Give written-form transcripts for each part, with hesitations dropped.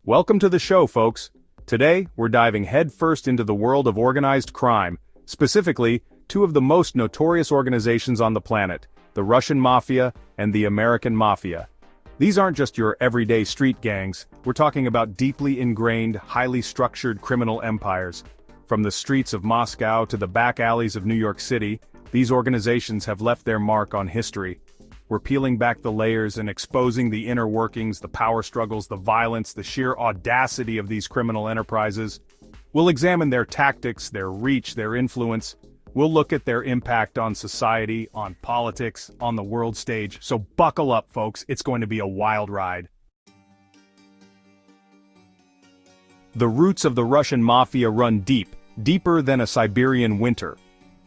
Welcome to the show, folks. Today, we're diving headfirst into the world of organized crime, specifically, two of the most notorious organizations on the planet, the Russian Mafia and the American Mafia. These aren't just your everyday street gangs, we're talking about deeply ingrained, highly structured criminal empires. From the streets of Moscow to the back alleys of New York City, these organizations have left their mark on history. We're peeling back the layers and exposing the inner workings, the power struggles, the violence, the sheer audacity of these criminal enterprises. We'll examine their tactics, their reach, their influence. We'll look at their impact on society, on politics, on the world stage. So buckle up, folks, it's going to be a wild ride. The roots of the Russian Mafia run deep, deeper than a Siberian winter.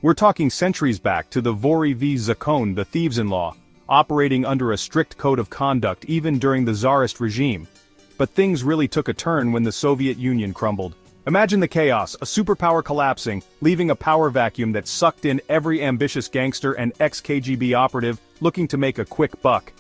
We're talking centuries back to the Vory v. Zakon, the thieves-in-law, operating under a strict code of conduct even during the Tsarist regime. But things really took a turn when the Soviet Union crumbled. Imagine the chaos, a superpower collapsing, leaving a power vacuum that sucked in every ambitious gangster and ex-KGB operative looking to make a quick buck.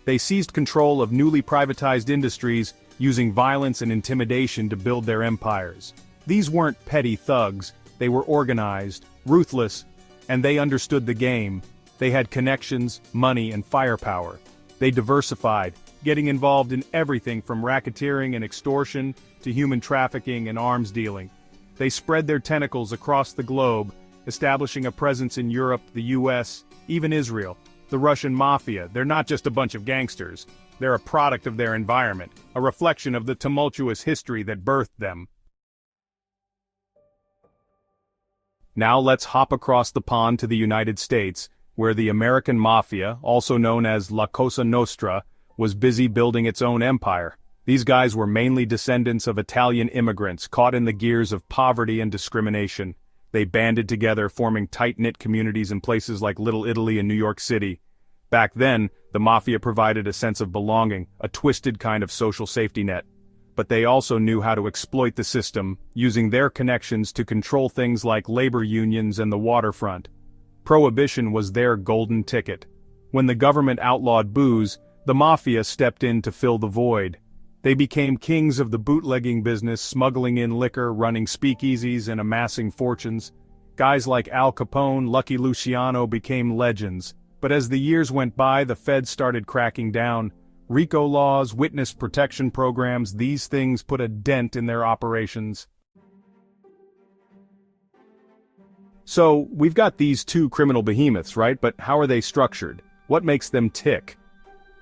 They seized control of newly privatized industries, using violence and intimidation to build their empires. These weren't petty thugs, they were organized, ruthless, and they understood the game. They had connections, money, and firepower. They diversified, getting involved in everything from racketeering and extortion to human trafficking and arms dealing. They spread their tentacles across the globe, establishing a presence in Europe, the US, even Israel. The Russian Mafia, they're not just a bunch of gangsters. They're a product of their environment, a reflection of the tumultuous history that birthed them. Now let's hop across the pond to the United States, where the American Mafia, also known as La Cosa Nostra, was busy building its own empire. These guys were mainly descendants of Italian immigrants caught in the gears of poverty and discrimination. They banded together, forming tight-knit communities in places like Little Italy and New York City. Back then, the Mafia provided a sense of belonging, a twisted kind of social safety net. But they also knew how to exploit the system, using their connections to control things like labor unions and the waterfront. Prohibition was their golden ticket. When the government outlawed booze, the Mafia stepped in to fill the void. They became kings of the bootlegging business, smuggling in liquor, running speakeasies, and amassing fortunes. Guys like Al Capone, Lucky Luciano became legends. But as the years went by, the feds started cracking down. RICO laws, witness protection programs, these things put a dent in their operations. So, we've got these two criminal behemoths, right? But how are they structured? What makes them tick?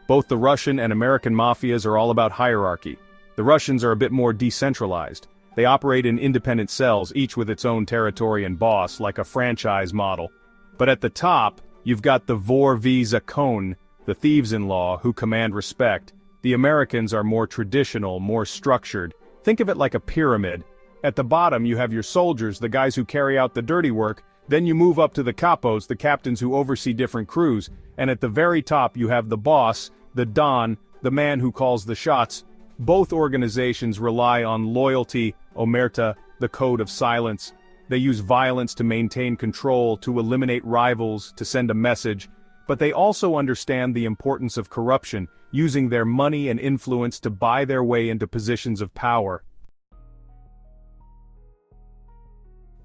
Both the Russian and American mafias are all about hierarchy. The Russians are a bit more decentralized. They operate in independent cells, each with its own territory and boss, like a franchise model. But at the top, you've got the Vor v. Zakon, the thieves-in-law, who command respect. The Americans are more traditional, more structured. Think of it like a pyramid. At the bottom you have your soldiers, the guys who carry out the dirty work, then you move up to the capos, the captains who oversee different crews, and at the very top you have the boss, the Don, the man who calls the shots. Both organizations rely on loyalty, omerta, the code of silence. They use violence to maintain control, to eliminate rivals, to send a message, but they also understand the importance of corruption, using their money and influence to buy their way into positions of power.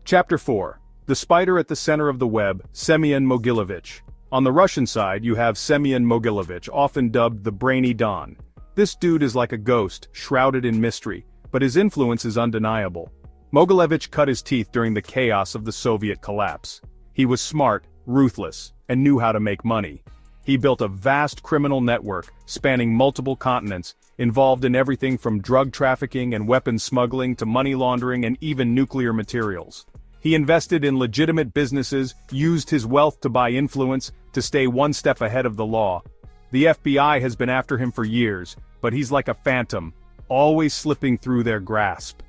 Chapter 4. The spider at the center of the web, Semion Mogilevich. On the Russian side, you have Semion Mogilevich, often dubbed the Brainy Don. This dude is like a ghost, shrouded in mystery, but his influence is undeniable. Mogilevich cut his teeth during the chaos of the Soviet collapse. He was smart, ruthless, and knew how to make money. He built a vast criminal network, spanning multiple continents, involved in everything from drug trafficking and weapons smuggling to money laundering and even nuclear materials. He invested in legitimate businesses, used his wealth to buy influence, to stay one step ahead of the law. The FBI has been after him for years, but he's like a phantom, always slipping through their grasp.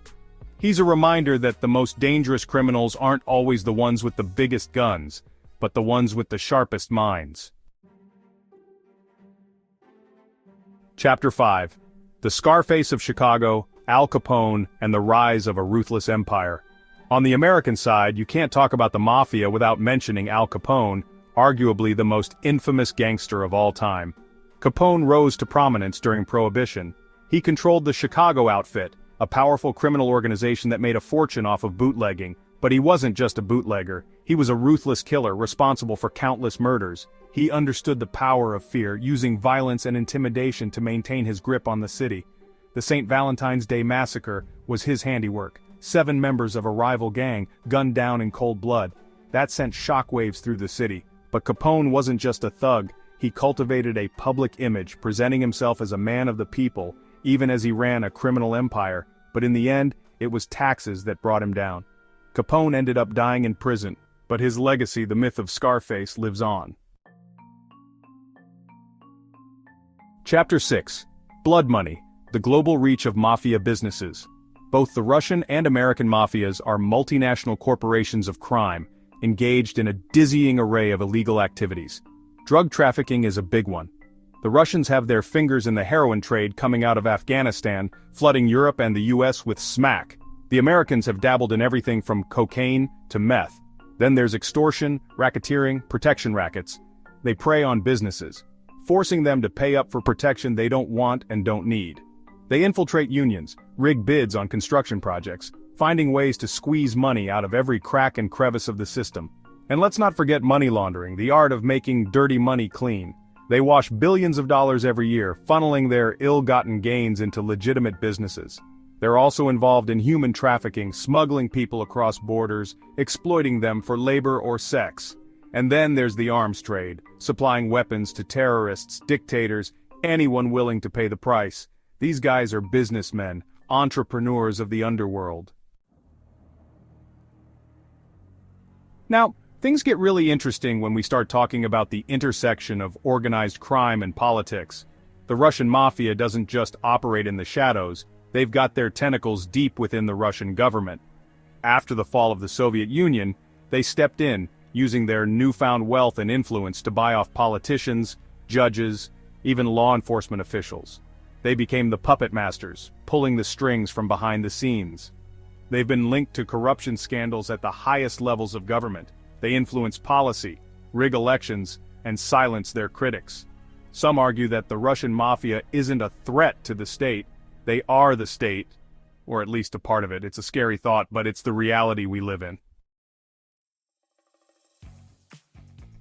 He's a reminder that the most dangerous criminals aren't always the ones with the biggest guns, but the ones with the sharpest minds. Chapter 5. The Scarface of Chicago, Al Capone, and the Rise of a Ruthless Empire. On the American side, you can't talk about the Mafia without mentioning Al Capone, arguably the most infamous gangster of all time. Capone rose to prominence during Prohibition. He controlled the Chicago outfit, a powerful criminal organization that made a fortune off of bootlegging. But he wasn't just a bootlegger, he was a ruthless killer responsible for countless murders. He understood the power of fear, using violence and intimidation to maintain his grip on the city. The St. Valentine's Day Massacre was his handiwork. 7 members of a rival gang gunned down in cold blood. That sent shockwaves through the city. But Capone wasn't just a thug, he cultivated a public image, presenting himself as a man of the people, even as he ran a criminal empire. But in the end, it was taxes that brought him down. Capone ended up dying in prison, but his legacy, the myth of Scarface, lives on. Chapter 6. Blood Money, the global reach of mafia businesses. Both the Russian and American mafias are multinational corporations of crime, engaged in a dizzying array of illegal activities. Drug trafficking is a big one. The Russians have their fingers in the heroin trade coming out of Afghanistan, flooding Europe and the US with smack. The Americans have dabbled in everything from cocaine to meth. Then there's extortion, racketeering, protection rackets. They prey on businesses, forcing them to pay up for protection they don't want and don't need. They infiltrate unions, rig bids on construction projects, finding ways to squeeze money out of every crack and crevice of the system. And let's not forget money laundering, the art of making dirty money clean. They wash billions of dollars every year, funneling their ill-gotten gains into legitimate businesses. They're also involved in human trafficking, smuggling people across borders, exploiting them for labor or sex. And then there's the arms trade, supplying weapons to terrorists, dictators, anyone willing to pay the price. These guys are businessmen, entrepreneurs of the underworld. Now, things get really interesting when we start talking about the intersection of organized crime and politics. The Russian mafia doesn't just operate in the shadows, they've got their tentacles deep within the Russian government. After the fall of the Soviet Union, they stepped in, using their newfound wealth and influence to buy off politicians, judges, even law enforcement officials. They became the puppet masters, pulling the strings from behind the scenes. They've been linked to corruption scandals at the highest levels of government. They influence policy, rig elections, and silence their critics. Some argue that the Russian mafia isn't a threat to the state. They are the state, or at least a part of it. It's a scary thought, but it's the reality we live in.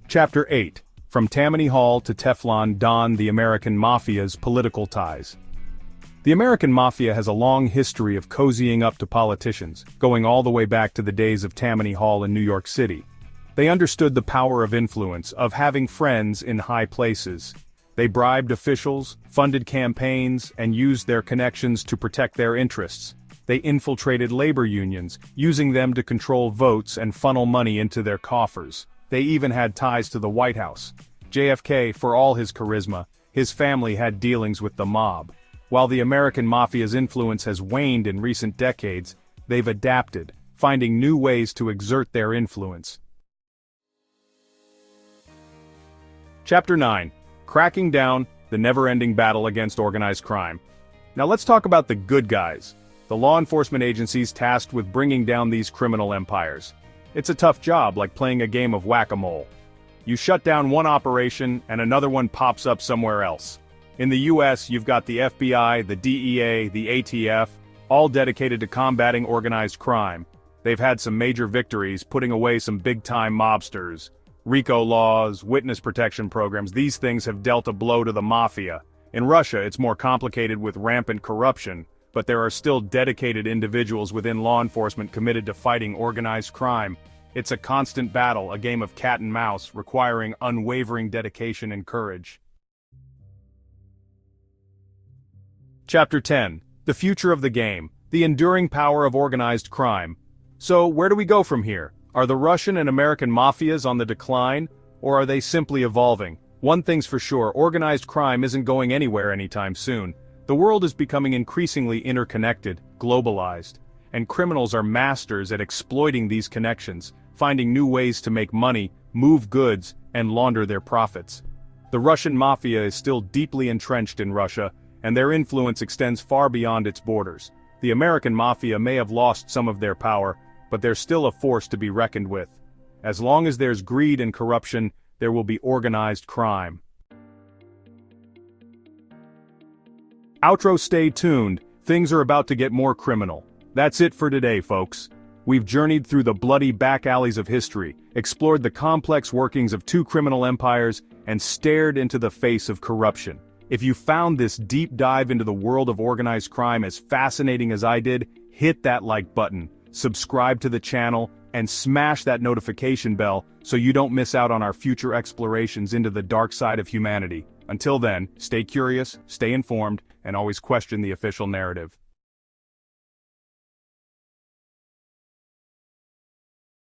Chapter 8. From Tammany Hall to Teflon Don, the American Mafia's political ties. The American Mafia has a long history of cozying up to politicians, going all the way back to the days of Tammany Hall in New York City. They understood the power of influence, of having friends in high places. They bribed officials, funded campaigns, and used their connections to protect their interests. They infiltrated labor unions, using them to control votes and funnel money into their coffers. They even had ties to the White House. JFK, for all his charisma, his family had dealings with the mob. While the American Mafia's influence has waned in recent decades, they've adapted, finding new ways to exert their influence. Chapter 9. Cracking down, the never-ending battle against organized crime. Now let's talk about the good guys, the law enforcement agencies tasked with bringing down these criminal empires. It's a tough job, like playing a game of whack-a-mole. You shut down one operation and another one pops up somewhere else. In the US, you've got the FBI, the DEA, the ATF, all dedicated to combating organized crime. They've had some major victories, putting away some big-time mobsters. RICO laws, witness protection programs, these things have dealt a blow to the mafia. In Russia, it's more complicated with rampant corruption, but there are still dedicated individuals within law enforcement committed to fighting organized crime. It's a constant battle, a game of cat and mouse, requiring unwavering dedication and courage. Chapter 10. The future of the game, the enduring power of organized crime. So, where do we go from here? Are the Russian and American mafias on the decline, or are they simply evolving? One thing's for sure, organized crime isn't going anywhere anytime soon. The world is becoming increasingly interconnected, globalized, and criminals are masters at exploiting these connections, finding new ways to make money, move goods, and launder their profits. The Russian mafia is still deeply entrenched in Russia, and their influence extends far beyond its borders. The American mafia may have lost some of their power, but they're still a force to be reckoned with. As long as there's greed and corruption, there will be organized crime. Outro, stay tuned, things are about to get more criminal. That's it for today, folks. We've journeyed through the bloody back alleys of history, explored the complex workings of two criminal empires, and stared into the face of corruption. If you found this deep dive into the world of organized crime as fascinating as I did, hit that like button, subscribe to the channel, and smash that notification bell so you don't miss out on our future explorations into the dark side of humanity. Until then, stay curious, stay informed, and always question the official narrative.